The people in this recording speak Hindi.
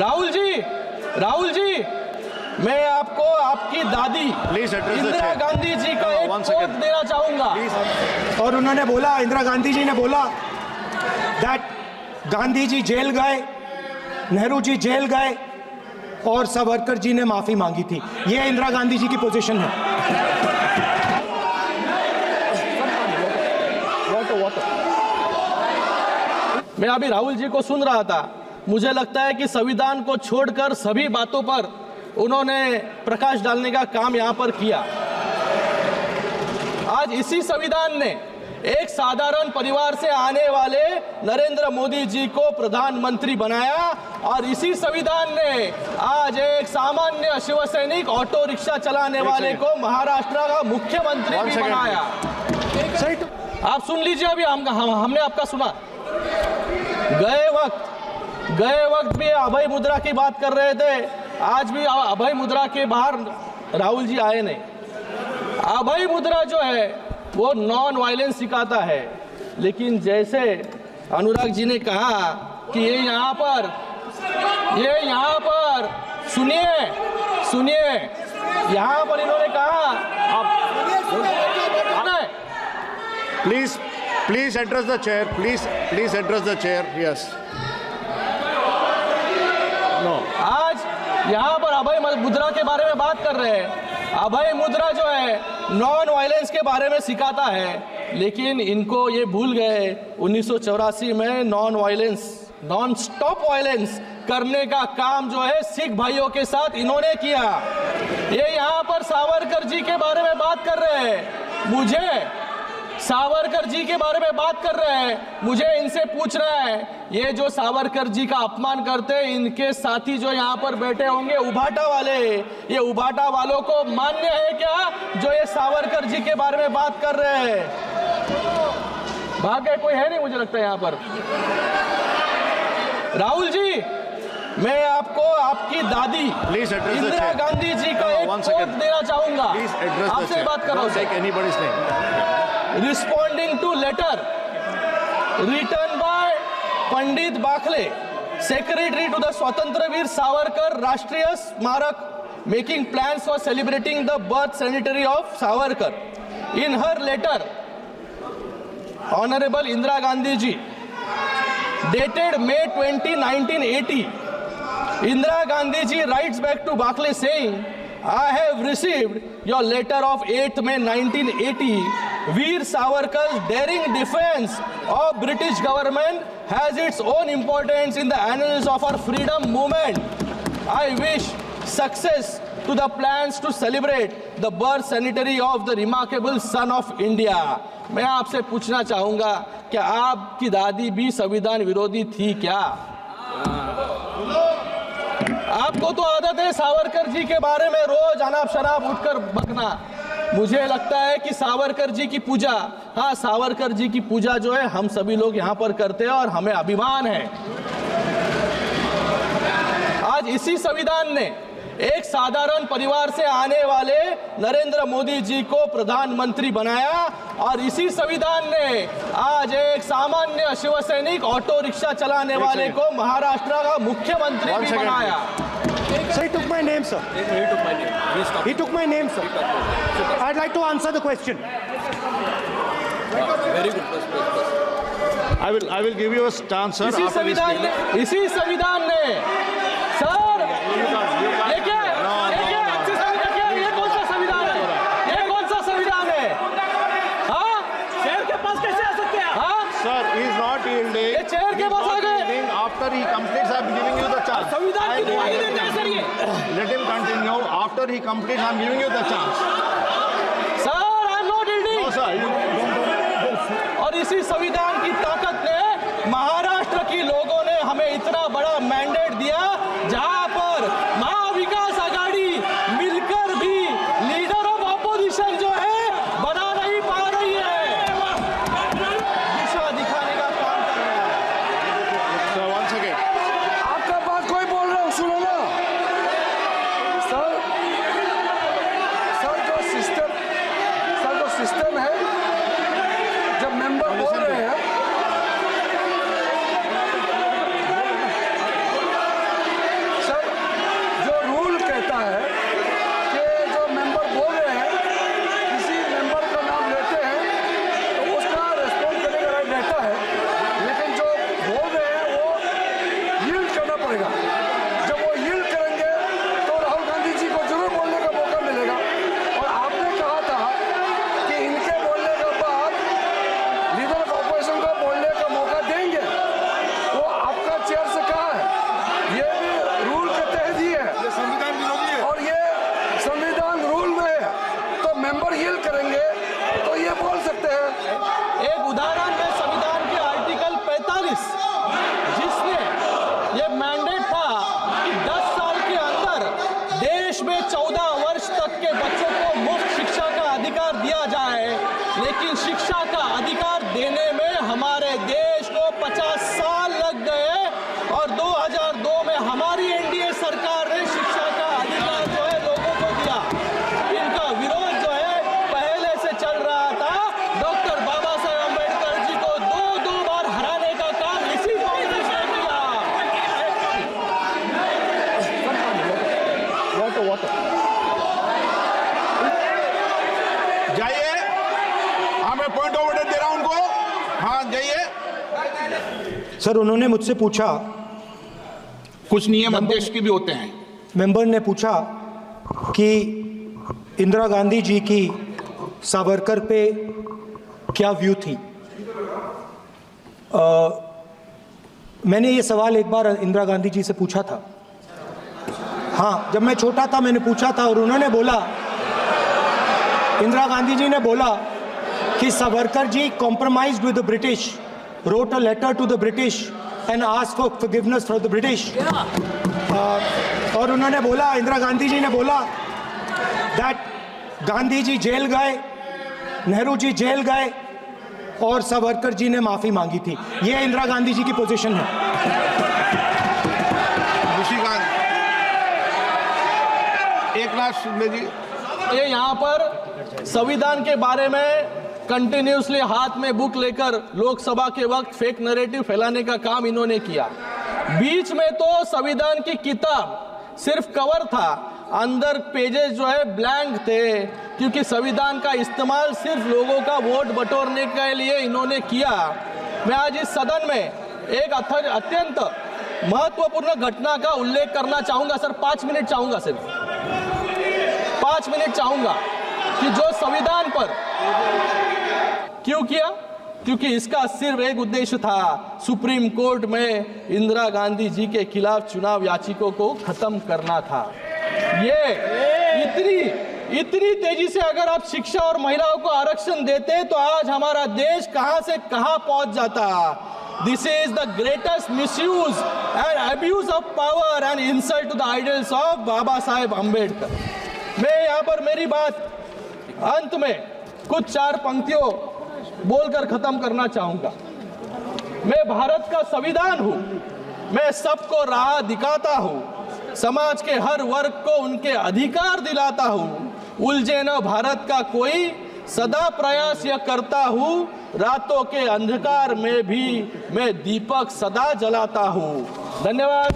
राहुल जी, मैं आपको आपकी दादी इंदिरा गांधी जी का एक कोट देना चाहूंगा। और उन्होंने बोला, इंदिरा गांधी जी ने बोला दैट गांधी जी जेल गए, नेहरू जी जेल गए और सावरकर जी ने माफी मांगी थी। ये इंदिरा गांधी जी की पोजीशन है। मैं अभी राहुल जी को सुन रहा था, मुझे लगता है कि संविधान को छोड़कर सभी बातों पर उन्होंने प्रकाश डालने का काम यहां पर किया। आज इसी संविधान ने एक साधारण परिवार से आने वाले नरेंद्र मोदी जी को प्रधानमंत्री बनाया और इसी संविधान ने आज एक सामान्य शिवसैनिक ऑटो रिक्शा चलाने वाले को महाराष्ट्र का मुख्यमंत्री भी बनाया। आप सुन लीजिए, अभी हमने आपका सुना। गए वक्त भी अभय मुद्रा की बात कर रहे थे, आज भी अभय मुद्रा के बाहर राहुल जी आए नहीं। अभय मुद्रा जो है वो नॉन वायलेंस सिखाता है, लेकिन जैसे अनुराग जी ने कहा कि ये यहाँ पर सुनिए, यहाँ पर इन्होंने कहा Please address the chair. Please address the chair. Yes. No. आज यहाँ पर अभय मुद्रा के बारे में बात कर रहे हैं। अभय मुद्रा जो है नॉन वायलेंस के बारे में सिखाता है, लेकिन इनको ये भूल गए 1984 में नॉन स्टॉप वायलेंस करने का काम जो है सिख भाइयों के साथ इन्होंने किया। ये यहाँ पर सावरकर जी के बारे में बात कर रहे हैं, मुझे इनसे पूछना है, ये जो सावरकर जी का अपमान करते हैं, इनके साथी जो यहाँ पर बैठे होंगे उभाटा वाले, ये उभाटा वालों को मान्य है क्या जो ये सावरकर जी के बारे में बात कर रहे हैं? भाग्य कोई है नहीं मुझे लगता है यहाँ पर। राहुल जी, मैं आपको आपकी दादी इंदिरा गांधी जी का एक कोट देना चाहूंगा। आपसे बात कर रहा हूँ। Responding to letter written by Pandit Bakhle, Secretary to the Swatantraveer Savarkar Rashtriya Smarak, making plans for celebrating the birth centenary of Savarkar. In her letter, Honorable Indira Gandhi ji, dated May 20, 1980, Indira Gandhi ji writes back to Bakhle saying, I have received your letter of 8th May 1980. Veer Savarkar's daring defense of British government has its own importance in the annals of our freedom movement. I wish success to the plans to celebrate the birth centenary of the remarkable son of India. मैं आपसे पूछना चाहूंगा, क्या आपकी दादी भी संविधान विरोधी थी क्या? आपको तो आदत है सावरकर जी के बारे में रोज अनाप शनाप उठकर बकना। मुझे लगता है कि सावरकर जी की पूजा, हाँ सावरकर जी की पूजा जो है हम सभी लोग यहाँ पर करते हैं और हमें अभिमान है। आज इसी संविधान ने एक साधारण परिवार से आने वाले नरेंद्र मोदी जी को प्रधानमंत्री बनाया और इसी संविधान ने आज एक सामान्य शिवसैनिक ऑटो रिक्शा चलाने वाले को महाराष्ट्र का मुख्यमंत्री भी बनाया। So he took my name, sir. He took my name, sir. I'd like to answer the question. Very good. I will give you a chance, sir. इसी संविधान ने सर देखिए ये कौन सा संविधान है? ये कौन सा संविधान है? हाँ, चेयर के पास कैसे आ सकते हैं? हाँ, Sir, he is not yielding. ये चेयर के पास आ गए। After he completes, I am giving you the chance. संविधान की दिवाली देते हैं सर ये। Let him continue. After he completes, I am giving you the chance. Sir, I am not yielding. No, sir. You और इसी संविधान की ताकत ने महाराष्ट्र की लोगों ने हमें इतना बड़ा मैंडेट दिया, जहां पर महाविकास आघाड़ी मिलकर भी लीडर ऑफ ऑपोजिशन जो है बना नहीं पा रही है, दिशा दिखाने का काम कर रहा है। Sir, once again. आपका बात कोई बोल रहा हूँ, सुनो ना सर। जो सिस्टम है, जब मेंबर बोल रहे हैं सर उन्होंने मुझसे पूछा, कुछ नियम अध्यक्ष के भी होते हैं। मेंबर ने पूछा कि इंदिरा गांधी जी की सावरकर पे क्या व्यू थी। मैंने ये सवाल एक बार इंदिरा गांधी जी से पूछा था। हाँ, जब मैं छोटा था मैंने पूछा था और उन्होंने बोला, इंदिरा गांधी जी ने बोला कि Savarkar ji compromised with the British, wrote a letter to the British and asked for forgiveness from the British. और उन्होंने बोला, इंदिरा गांधी जी ने बोला that गांधी जी जेल गए, नेहरू जी जेल गए और सावरकर जी ने माफी मांगी थी। ये इंदिरा गांधी जी की पोजीशन है। एक लाख शिंदे जी, ये यहाँ पर संविधान के बारे में कंटिन्यूसली हाथ में बुक लेकर लोकसभा के वक्त फेक नैरेटिव फैलाने का काम इन्होंने किया। बीच में तो संविधान की किताब सिर्फ कवर था, अंदर पेजेस जो है ब्लैंक थे, क्योंकि संविधान का इस्तेमाल सिर्फ लोगों का वोट बटोरने के लिए इन्होंने किया। मैं आज इस सदन में एक अत्यंत महत्वपूर्ण घटना का उल्लेख करना चाहूंगा। सर 5 मिनट चाहूंगा, सिर्फ 5 मिनट चाहूंगा कि जो संविधान पर क्यों किया, क्योंकि इसका सिर्फ एक उद्देश्य था, सुप्रीम कोर्ट में इंदिरा गांधी जी के खिलाफ चुनाव याचिकों को खत्म करना था। ये इतनी तेजी से अगर आप शिक्षा और महिलाओं को आरक्षण देते तो आज हमारा देश कहां से कहां पहुंच जाता। This is the greatest misuse and abuse of power and insult to the ideals of Baba Saheb Ambedkar. मैं यहाँ पर मेरी बात अंत में कुछ 4 पंक्तियों बोलकर खत्म करना चाहूंगा। मैं भारत का संविधान हूं, मैं सबको राह दिखाता हूं, समाज के हर वर्ग को उनके अधिकार दिलाता हूं, उलझे न भारत का कोई, सदा प्रयास यह करता हूं, रातों के अंधकार में भी मैं दीपक सदा जलाता हूं। धन्यवाद।